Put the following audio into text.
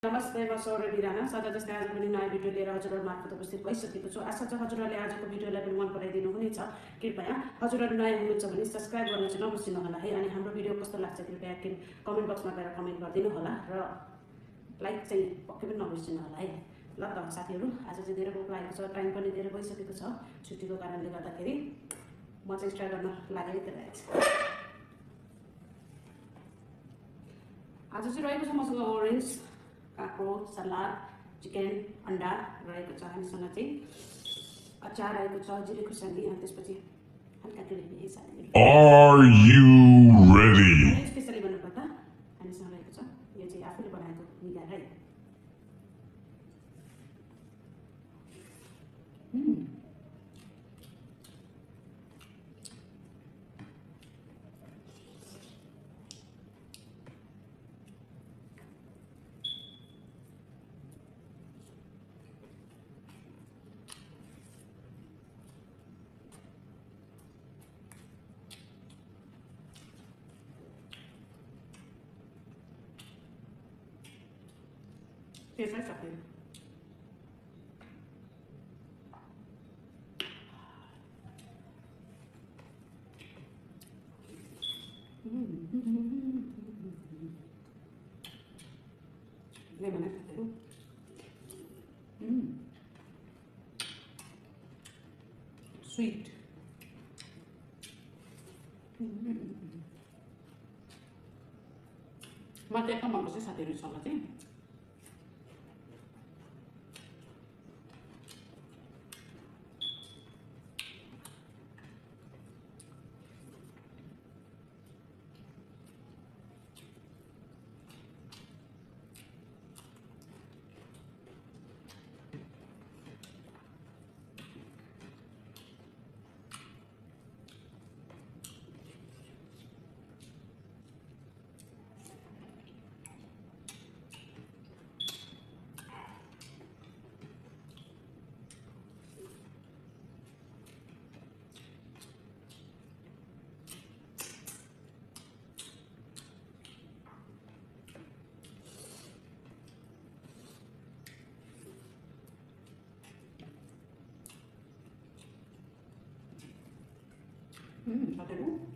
नमस्ते, म सौर्य बिराना। सदा जस्तै आज पनि नयाँ भिडियो लिएर हजुरहरू मार्फत उपस्थित भइसकेको छु। आशा छ हजुरहरूले आजको भिडियोलाई पनि मन पराइदिनु हुनेछ। कृपया हजुरहरू नयाँ हुनुहुन्छ भने सब्स्क्राइब गर्न चाहिँ नबिर्सिनु होला है। अनि हाम्रो भिडियो कस्तो लाग्छ कृपया कमेन्ट बक्समा गएर कमेन्ट गरिदिनु होला र लाइक चाहिँ पक्कै पनि नबिर्सिनु होला है। ल त साथीहरू, आज चाहिँ धेरै भोक लागेको छ, टाइम पनि धेरै भइसकेको छ। छुट्टीको कारणले गर्दाखेरि म चाहिँ स्टार्ट गर्न लागेको रहेछ। आज चाहिँ रहेको छ मसँग ओरेन्ज, काँक्रो, सलाद, चिकन, अन्डा रहेको छ। हामीसँग चाहिँ अचार रहेको छ, जिरे खुर्सानी, अनि त्यसपछि हल्का ग्रेभी साथीहरू। Are you ready? स्पेसली भन्नुपर्दा हामीसँग रहेको छ यो चाहिँ आफूले बनाएको निगार है। Yes, I saw him. Sweet. मलाई त एकदम मनपर्छ साथीहरूसँग चाहिँ। Sateru.